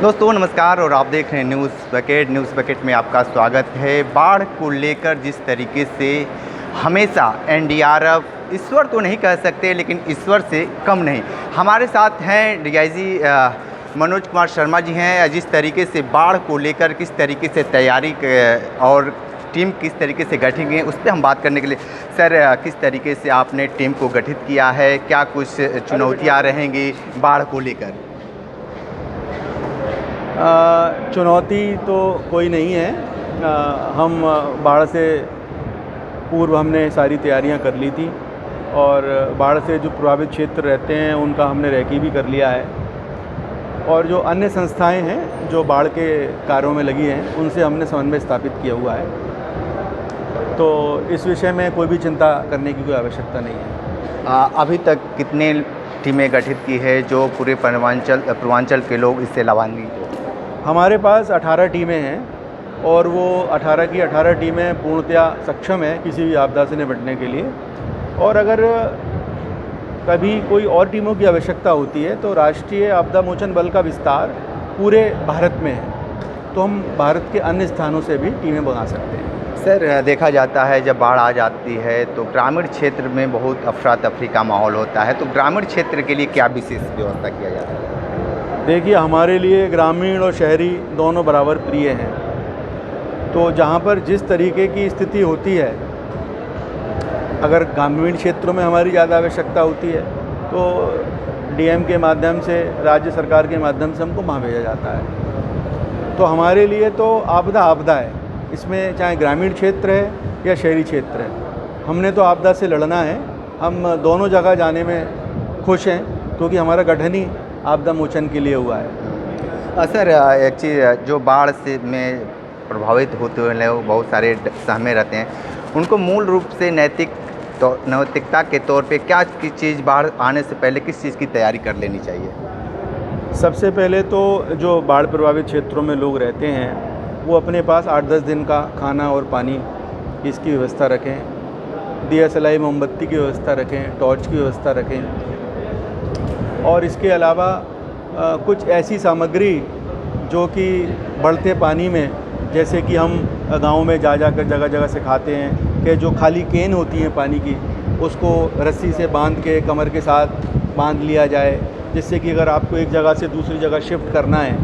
दोस्तों नमस्कार और आप देख रहे हैं न्यूज़ बकेट में आपका स्वागत है। बाढ़ को लेकर जिस तरीके से हमेशा एनडीआरएफ ईश्वर तो नहीं कह सकते लेकिन ईश्वर से कम नहीं। हमारे साथ हैं डीआईजी मनोज कुमार शर्मा जी हैं। जिस तरीके से बाढ़ को लेकर किस तरीके से तैयारी और टीम किस तरीके से गठित की है उस पर हम बात करने के लिए सर किस तरीके से आपने टीम को गठित किया है, क्या कुछ चुनौतियाँ रहेंगी बाढ़ को लेकर? चुनौती तो कोई नहीं है। हम बाढ़ से पूर्व हमने सारी तैयारियां कर ली थी और बाढ़ से जो प्रभावित क्षेत्र रहते हैं उनका हमने रेकी भी कर लिया है और जो अन्य संस्थाएं हैं जो बाढ़ के कार्यों में लगी हैं उनसे हमने समन्वय स्थापित किया हुआ है। तो इस विषय में कोई भी चिंता करने की कोई आवश्यकता नहीं है। अभी तक कितने टीमें गठित की है जो पूरे पूर्वांचल के लोग इससे लाभान्वित हो? हमारे पास 18 टीमें हैं और वो 18 की 18 टीमें पूर्णतया सक्षम है किसी भी आपदा से निपटने के लिए। और अगर कभी कोई और टीमों की आवश्यकता होती है तो राष्ट्रीय आपदा मोचन बल का विस्तार पूरे भारत में है, तो हम भारत के अन्य स्थानों से भी टीमें बना सकते हैं। सर देखा जाता है जब बाढ़ आ जाती है तो ग्रामीण क्षेत्र में बहुत अफरा तफरी का माहौल होता है, तो ग्रामीण क्षेत्र के लिए क्या विशेष व्यवस्था किया जाता है? देखिए, हमारे लिए ग्रामीण और शहरी दोनों बराबर प्रिय हैं। तो जहाँ पर जिस तरीके की स्थिति होती है, अगर ग्रामीण क्षेत्रों में हमारी ज़्यादा आवश्यकता होती है तो डीएम के माध्यम से, राज्य सरकार के माध्यम से हमको वहाँ भेजा जाता है। तो हमारे लिए तो आपदा है, इसमें चाहे ग्रामीण क्षेत्र है या शहरी क्षेत्र है, हमने तो आपदा से लड़ना है। हम दोनों जगह जाने में खुश हैं क्योंकि हमारा गठन ही आपदा मोचन के लिए हुआ है। सर एक चीज़, जो बाढ़ से में प्रभावित होते हुए लोग बहुत सारे सहमे रहते हैं, उनको मूल रूप से नैतिकता के तौर पे क्या चीज़ बाढ़ आने से पहले किस चीज़ की तैयारी कर लेनी चाहिए? सबसे पहले तो जो बाढ़ प्रभावित क्षेत्रों में लोग रहते हैं वो अपने पास 8-10 दिन का खाना और पानी इसकी व्यवस्था रखें, दिया सलाई मोमबत्ती की व्यवस्था रखें, टॉर्च की व्यवस्था रखें और इसके अलावा कुछ ऐसी सामग्री जो कि बढ़ते पानी में, जैसे कि हम गाँव में जाकर जगह जगह से खाते हैं कि जो खाली केन होती हैं पानी की, उसको रस्सी से बांध के कमर के साथ बांध लिया जाए, जिससे कि अगर आपको एक जगह से दूसरी जगह शिफ्ट करना है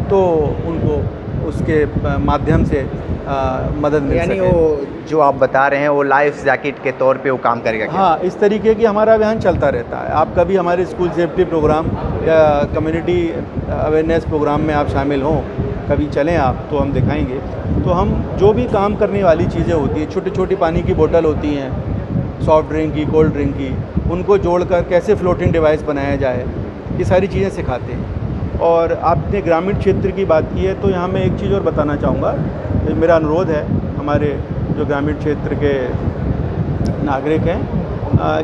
तो उनको उसके माध्यम से मदद मिल सके। यानी वो जो आप बता रहे हैं वो लाइफ जैकेट के तौर पे वो काम करेगा क्या? हाँ, इस तरीके की हमारा अभियान चलता रहता है। आप कभी हमारे स्कूल सेफ्टी प्रोग्राम या कम्युनिटी अवेयरनेस प्रोग्राम में आप शामिल हों, कभी चलें आप, तो हम दिखाएंगे। तो हम जो भी काम करने वाली चीज़ें होती हैं, छोटी छोटी पानी की बोतल होती हैं, सॉफ्ट ड्रिंक की, कोल्ड ड्रिंक की, उनको जोड़कर कैसे फ्लोटिंग डिवाइस बनाया जाए, ये सारी चीज़ें सिखाते हैं। और आपने ग्रामीण क्षेत्र की बात की है तो यहाँ मैं एक चीज़ और बताना चाहूँगा। मेरा अनुरोध है हमारे जो ग्रामीण क्षेत्र के नागरिक हैं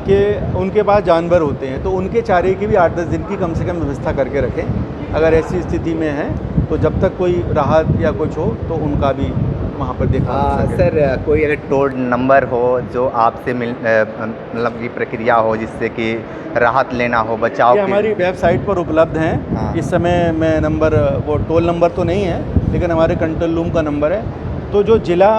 कि उनके पास जानवर होते हैं तो उनके चारे की भी 8-10 दिन की कम से कम व्यवस्था करके रखें। अगर ऐसी स्थिति में है तो जब तक कोई राहत या कुछ हो तो उनका भी वहाँ पर देखा जा सके। सर कोई अगर टोल नंबर हो जो आपसे मतलब की प्रक्रिया हो जिससे कि राहत लेना हो, बचाव ये हमारी वेबसाइट पर उपलब्ध हैं। हाँ। इस समय मैं नंबर, वो टोल नंबर तो नहीं है लेकिन हमारे कंट्रोल रूम का नंबर है, तो जो जिला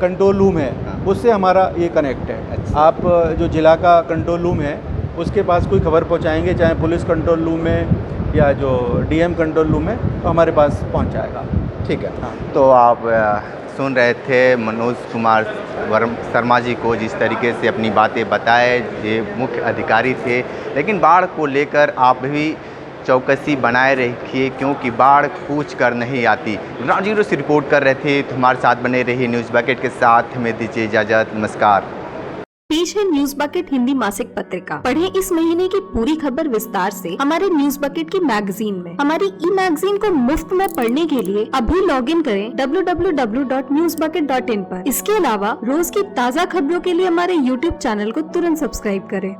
कंट्रोल रूम है उससे हमारा ये कनेक्ट है। अच्छा। आप जो जिला का कंट्रोल रूम है उसके पास कोई खबर पहुंचाएंगे, चाहे पुलिस कंट्रोल रूम में या जो डीएम कंट्रोल रूम है, तो हमारे पास पहुंच जाएगा। ठीक है। हाँ। तो आप सुन रहे थे मनोज कुमार शर्मा जी को, जिस तरीके से अपनी बातें बताए, ये मुख्य अधिकारी थे। लेकिन बाढ़ को लेकर आप भी चौकसी बनाए रखिए क्योंकि बाढ़ पूछ कर नहीं आती। राजीव से रिपोर्ट कर रहे थे, तो हमारे साथ बने रहिए न्यूज़ बकेट के साथ। हमें दीजिए इजाजत, नमस्कार। पेश है न्यूज बकेट हिंदी मासिक पत्रिका। पढ़ें इस महीने की पूरी खबर विस्तार से हमारे न्यूज बकेट की मैगजीन में। हमारी ई मैगजीन को मुफ्त में पढ़ने के लिए अभी लॉग इन करें www.newsbucket.in पर। इसके अलावा रोज की ताज़ा खबरों के लिए हमारे YouTube चैनल को तुरंत सब्सक्राइब करें।